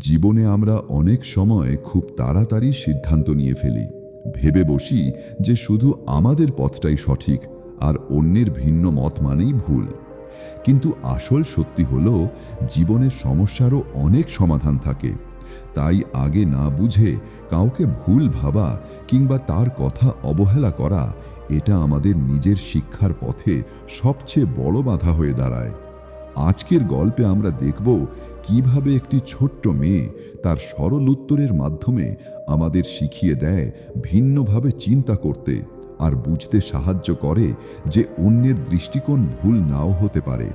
জীবনে আমরা অনেক সময় খুব তাড়াতাড়ি সিদ্ধান্ত নিয়ে ফেলি, ভেবে বসি যে শুধু আমাদের পথটাই সঠিক আর অন্যের ভিন্ন মত মানেই ভুল। কিন্তু আসল সত্যি হলো, জীবনের সমস্যারও অনেক সমাধান থাকে। তাই আগে না বুঝে কাউকে ভুল ভাবা কিংবা তার কথা অবহেলা করা, এটা আমাদের নিজের শিক্ষার পথে সবচেয়ে বড় বাধা হয়ে দাঁড়ায়। আজকের গল্পে আমরা দেখব কিভাবে একটি ছোট্ট মেয়ে তার সরল উত্তরের মাধ্যমে আমাদের শিখিয়ে দেয় ভিন্নভাবে চিন্তা করতে আর বুঝতে সাহায্য করে যে অন্যের দৃষ্টিকোণ ভুল নাও হতে পারে।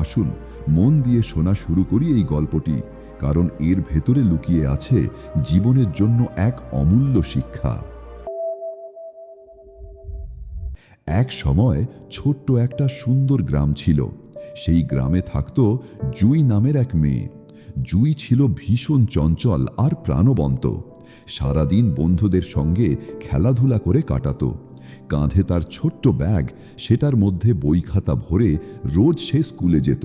আসুন মন দিয়ে শোনা শুরু করি এই গল্পটি, কারণ এর ভেতরে লুকিয়ে আছে জীবনের জন্য এক অমূল্য শিক্ষা। এক সময় ছোট্ট একটা সুন্দর গ্রাম ছিল। সেই গ্রামে থাকত জুই নামের এক মেয়ে। জুই ছিল ভীষণ চঞ্চল আর প্রাণবন্ত। সারাদিন বন্ধুদের সঙ্গে খেলাধুলা করে কাটাতো। কাঁধে তার ছোট্ট ব্যাগ, সেটার মধ্যে বই খাতা ভরে রোজ সে স্কুলে যেত।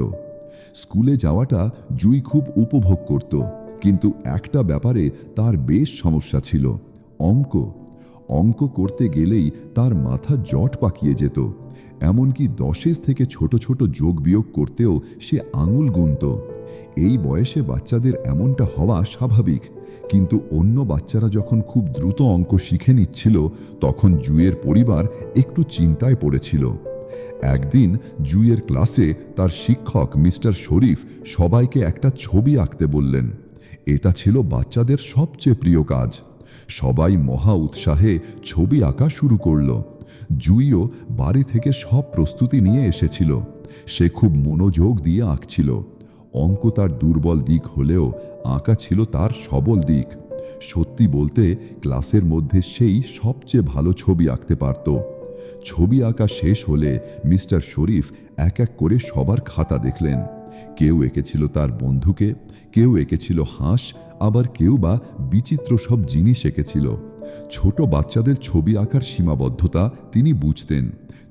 স্কুলে যাওয়াটা জুই খুব উপভোগ করত, কিন্তু একটা ব্যাপারে তার বেশ সমস্যা ছিল, অঙ্ক। অঙ্ক করতে গেলেই তার মাথা জট পাকিয়ে যেত। এমনকি 10 থেকে ছোট ছোট যোগ বিয়োগ করতেও সে আঙুল গুনত। এই বয়সে বাচ্চাদের এমনটা হওয়া স্বাভাবিক, কিন্তু অন্য বাচ্চারা যখন খুব দ্রুত অঙ্ক শিখে নিচ্ছিল, তখন জুইয়ের পরিবার একটু চিন্তায় পড়েছিল। একদিন জুইয়ের ক্লাসে তার শিক্ষক মিস্টার শরীফ সবাইকে একটা ছবি আঁকতে বললেন। এটা ছিল বাচ্চাদের সবচেয়ে প্রিয় কাজ। সবাই মহা উৎসাহে ছবি আঁকা শুরু করল। জুইও বাড়ি থেকে সব প্রস্তুতি নিয়ে এসেছিল। সে খুব মনোযোগ দিয়ে আঁকছিল। অঙ্ক তার দুর্বল দিক হলেও আঁকা ছিল তার সবল দিক। সত্যি বলতে ক্লাসের মধ্যে সেই সবচেয়ে ভালো ছবি আঁকতে পারত। ছবি আঁকা শেষ হলে মিস্টার শরীফ এক এক করে সবার খাতা দেখলেন। কেউ এঁকেছিল তার বন্ধুকে, কেউ এঁকেছিল হাঁস, আবার কেউ বা বিচিত্র সব জিনিস এঁকেছিল। ছোট বাচ্চাদের ছবি আঁকার সীমাবদ্ধতা তিনি বুঝতেন,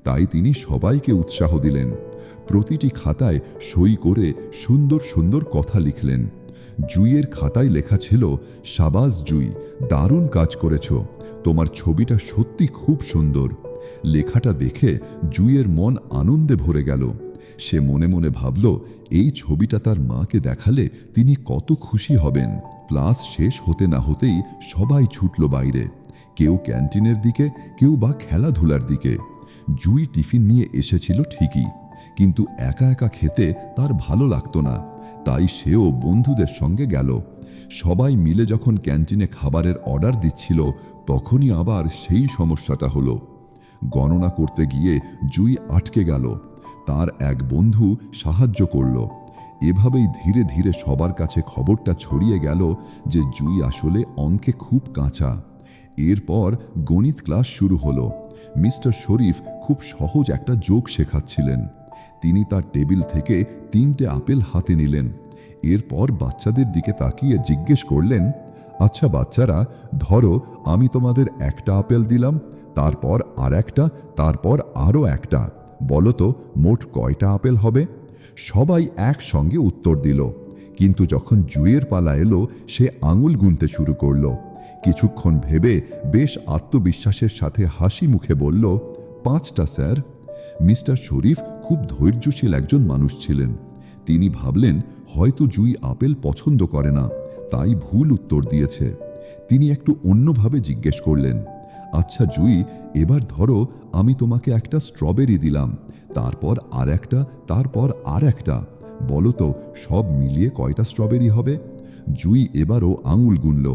তাই তিনি সবাইকে উৎসাহ দিলেন। প্রতিটি খাতায় সই করে সুন্দর সুন্দর কথা লিখলেন। জুইয়ের খাতায় লেখা ছিল, শাবাশ জুই, দারুণ কাজ করেছ, তোমার ছবিটা সত্যি খুব সুন্দর। লেখাটা দেখে জুইয়ের মন আনন্দে ভরে গেল। সে মনে মনে ভাবল, এই ছবিটা তার মাকে দেখালে তিনি কত খুশি হবেন। ক্লাস শেষ হতে না হতেই সবাই ছুটল বাইরে, কেউ ক্যান্টিনের দিকে, কেউ বা খেলাধুলার দিকে। জুই টিফিন নিয়ে এসেছিল ঠিকই, কিন্তু একা একা খেতে তার ভালো লাগতো না, তাই সেও বন্ধুদের সঙ্গে গেল। সবাই মিলে যখন ক্যান্টিনে খাবারের অর্ডার দিচ্ছিল, তখনই আবার সেই সমস্যাটা হলো। গণনা করতে গিয়ে জুই আটকে গেল। তার এক বন্ধু সাহায্য করল। এভাবেই ধীরে ধীরে সবার কাছে খবরটা ছড়িয়ে গেল যে জুই আসলে অঙ্কে খুব কাঁচা। এরপর গণিত ক্লাস শুরু হলো। মিস্টার শরীফ খুব সহজ একটা যোগ শেখাচ্ছিলেন। তিনি তার টেবিল থেকে 3টে আপেল হাতে নিলেন। এরপর বাচ্চাদের দিকে তাকিয়ে জিজ্ঞেস করলেন, আচ্ছা বাচ্চারা, ধরো আমি তোমাদের একটা আপেল দিলাম, তারপর আর একটা, তারপর আরও একটা, বলো তো মোট কয়টা আপেল হবে? সবাই একসঙ্গে উত্তর দিল। কিন্তু যখন জুইয়ের পালা এলো, সে আঙুল গুনতে শুরু করলো। কিছুক্ষণ ভেবে বেশ আত্মবিশ্বাসের সাথে হাসি মুখে বলল, 5টা স্যার। মিস্টার শরীফ খুব ধৈর্যশীল একজন মানুষ ছিলেন। তিনি ভাবলেন হয়তো জুই আপেল পছন্দ করে না, তাই ভুল উত্তর দিয়েছে। তিনি একটু অন্যভাবে জিজ্ঞেস করলেন, আচ্ছা জুই, এবার ধরো আমি তোমাকে একটা স্ট্রবেরি দিলাম, তারপর আর একটা, তারপর আর একটা, বলো তো সব মিলিয়ে কয়টা স্ট্রবেরি হবে? জুই এবারও আঙুল গুনল,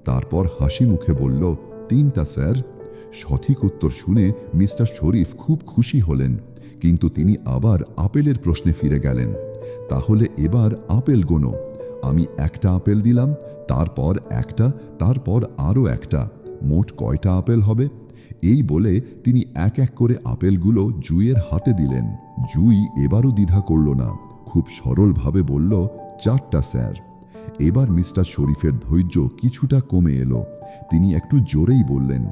তারপর হাসি মুখে বলল, 3টা স্যার। সঠিক উত্তর শুনে মিস্টার শরীফ খুব খুশি হলেন, কিন্তু তিনি আবার আপেলের প্রশ্নে ফিরে গেলেন। তাহলে এবার আপেল গোনো। আমি একটা আপেল দিলাম, তারপর একটা, তারপর আরও একটা, মোট কয়টা আপেল হবে? এই বলে তিনি এক এক করে আপেলগুলো জুইয়ের হাতে দিলেন। জুই এবারও দ্বিধা করল না, খুব সরলভাবে বলল, 4টা স্যার। এবার মিস্টার শরীফের ধৈর্য কিছুটা কমে এলো। তিনি একটু জোরেই বললেন,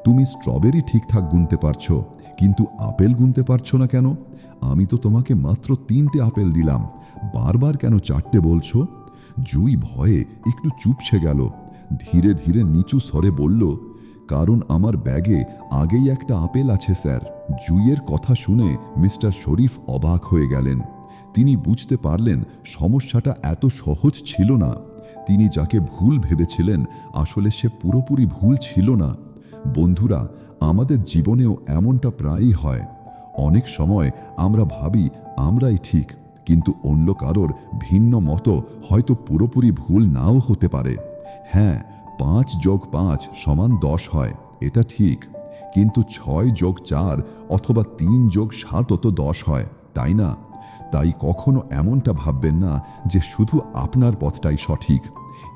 তুমি স্ট্রবেরি ঠিকঠাক গুনতে পারছো, কিন্তু আপেল গুনতে পারছো না কেন? আমি তো তোমাকে মাত্র 3টে আপেল দিলাম, বারবার কেন 4টে বলছো? জুই ভয়ে একটু চুপসে গেল। ধীরে ধীরে নিচু স্বরে বলল, কারণ আমার ব্যাগে আগেই একটা আপেল আছে স্যার। জুইয়ের কথা শুনে মিস্টার শরীফ অবাক হয়ে গেলেন। তিনি বুঝতে পারলেন সমস্যাটা এত সহজ ছিল না। তিনি যাকে ভুল ভেবেছিলেন আসলে সে পুরোপুরি ভুল ছিল না। বন্ধুরা, আমাদের জীবনেও এমনটা প্রায়ই হয়। অনেক সময় আমরা ভাবি আমরাই ঠিক, কিন্তু অন্য কারোর ভিন্ন মতো হয়তো পুরোপুরি ভুল নাও হতে পারে। হ্যাঁ, 5+5 = 10 হয়, এটা ঠিক, কিন্তু 6+4 অথবা 3+7 তো 10 হয়, তাই না? তাই কখনো এমনটা ভাববেন না যে শুধু আপনার পথটাই সঠিক।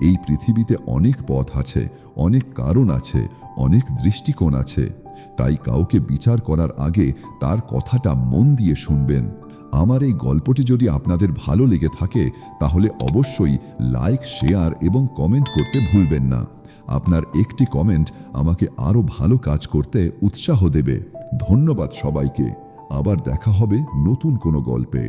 এই পৃথিবীতে অনেক পথ আছে, অনেক কারণ আছে, অনেক দৃষ্টিকোণ আছে। তাই কাউকে বিচার করার আগে তার কথাটা মন দিয়ে শুনবেন। আমার এই গল্পটি যদি আপনাদের ভালো লেগে থাকে তাহলে অবশ্যই লাইক, শেয়ার এবং কমেন্ট করতে ভুলবেন না। আপনার একটি কমেন্ট আমাকে আরও ভালো কাজ করতে উৎসাহ দেবে। ধন্যবাদ সবাইকে। আবার দেখা হবে নতুন কোনো গল্পে।